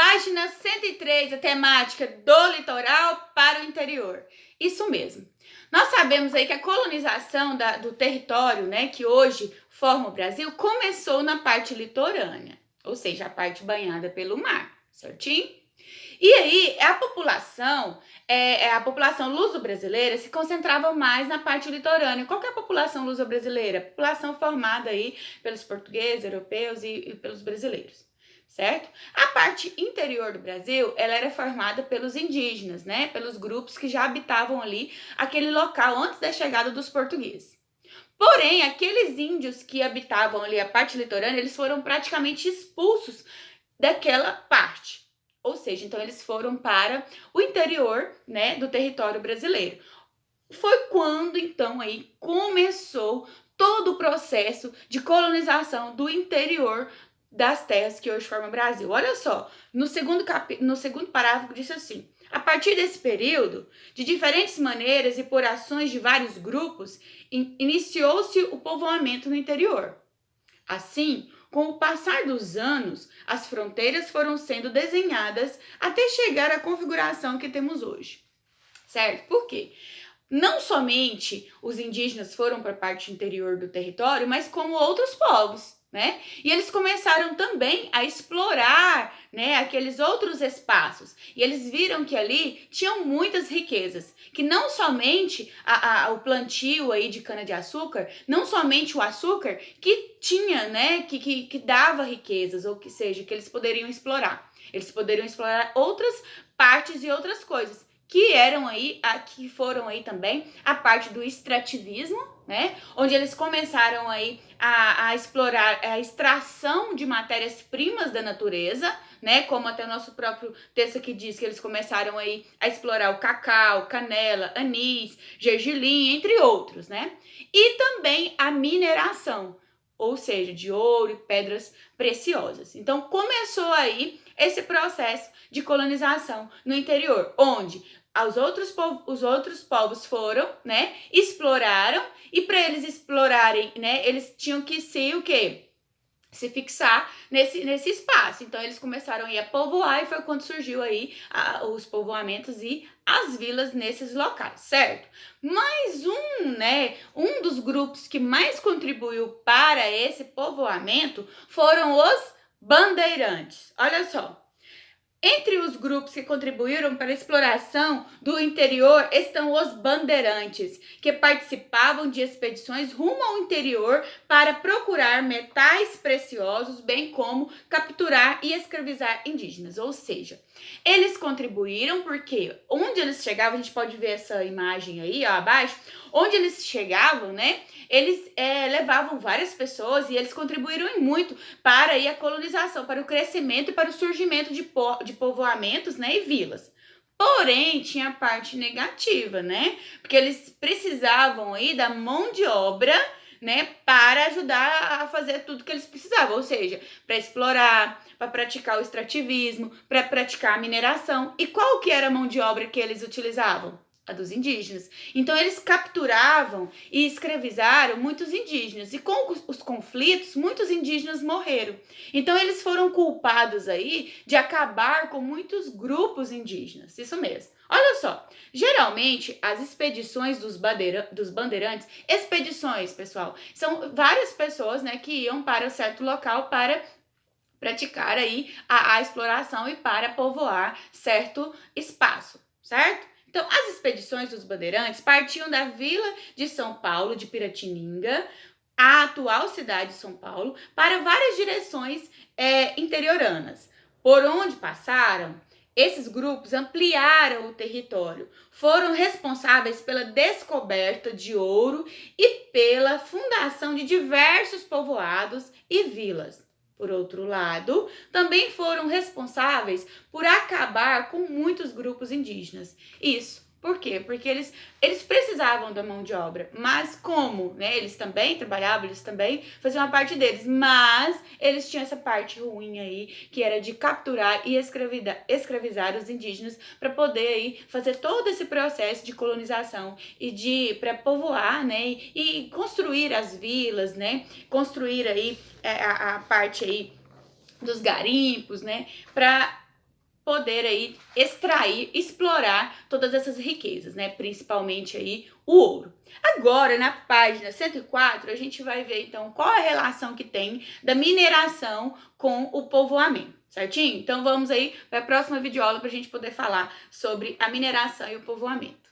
Página 103, a temática do litoral para o interior. Isso mesmo. Nós sabemos aí que a colonização do território, né, que hoje forma o Brasil, começou na parte litorânea, ou seja, a parte banhada pelo mar, certinho? E aí, a população luso-brasileira se concentrava mais na parte litorânea. Qual que é a população luso-brasileira? A população formada aí pelos portugueses, europeus e pelos brasileiros, certo? A parte interior do Brasil, ela era formada pelos indígenas, né? Pelos grupos que já habitavam ali aquele local antes da chegada dos portugueses. Porém, aqueles índios que habitavam ali a parte litorânea, eles foram praticamente expulsos daquela parte. Ou seja, então eles foram para o interior, né, do território brasileiro. Foi quando, então, aí começou todo o processo de colonização do interior das terras que hoje formam o Brasil. Olha só, no segundo parágrafo disse assim: a partir desse período, de diferentes maneiras e por ações de vários grupos, iniciou-se o povoamento no interior. Assim, com o passar dos anos, as fronteiras foram sendo desenhadas até chegar à configuração que temos hoje. Certo? Por quê? Não somente os indígenas foram para a parte interior do território, mas como outros povos, né? E eles começaram também a explorar, né, aqueles outros espaços. E eles viram que ali tinham muitas riquezas, que não somente o plantio aí de cana-de-açúcar, não somente o açúcar que tinha, né, que dava riquezas, ou que seja, que eles poderiam explorar. Eles poderiam explorar outras partes e outras coisas, que eram aí, que foram aí também a parte do extrativismo, né? Onde eles começaram aí a explorar a extração de matérias-primas da natureza, né? Como até o nosso próprio texto aqui diz, que eles começaram aí a explorar o cacau, canela, anis, gergelim, entre outros, né? E também a mineração, ou seja, de ouro e pedras preciosas. Então começou aí esse processo de colonização no interior, onde os outros povos foram, né, exploraram, e para eles explorarem, né, eles tinham que o quê? Se fixar nesse espaço. Então eles começaram a povoar, e foi quando surgiu aí os povoamentos e as vilas nesses locais, certo? Mas um dos grupos que mais contribuiu para esse povoamento foram os bandeirantes. Olha só. Entre os grupos que contribuíram para a exploração do interior estão os bandeirantes, que participavam de expedições rumo ao interior para procurar metais preciosos, bem como capturar e escravizar indígenas. Ou seja, eles contribuíram porque onde eles chegavam, a gente pode ver essa imagem aí, ó, abaixo, onde eles chegavam, né, eles levavam várias pessoas, e eles contribuíram muito para aí a colonização, para o crescimento e para o surgimento de povoamentos, né, e vilas. Porém, tinha a parte negativa, né? Porque eles precisavam aí da mão de obra, né, para ajudar a fazer tudo que eles precisavam, ou seja, para explorar, para praticar o extrativismo, para praticar a mineração. E qual que era a mão de obra que eles utilizavam? A dos indígenas. Então eles capturavam e escravizaram muitos indígenas, e com os conflitos muitos indígenas morreram. Então eles foram culpados aí de acabar com muitos grupos indígenas, isso mesmo. Olha só, geralmente as expedições dos bandeirantes, expedições, pessoal, são várias pessoas, né, que iam para um certo local para praticar aí a exploração e para povoar certo espaço, certo? Então, as expedições dos bandeirantes partiam da vila de São Paulo, de Piratininga, a atual cidade de São Paulo, para várias direções interioranas. Por onde passaram, esses grupos ampliaram o território, foram responsáveis pela descoberta de ouro e pela fundação de diversos povoados e vilas. Por outro lado, também foram responsáveis por acabar com muitos grupos indígenas. Isso, por quê? Porque eles precisavam da mão de obra, mas como, né? Eles também trabalhavam, eles também faziam a parte deles, mas eles tinham essa parte ruim aí, que era de capturar e escravizar os indígenas para poder aí fazer todo esse processo de colonização e para povoar, né? E construir as vilas, né? Construir aí a parte aí dos garimpos, né, para poder aí extrair, explorar todas essas riquezas, né? Principalmente aí o ouro. Agora, na página 104, a gente vai ver então qual a relação que tem da mineração com o povoamento, certinho? Então vamos aí para a próxima videoaula para a gente poder falar sobre a mineração e o povoamento.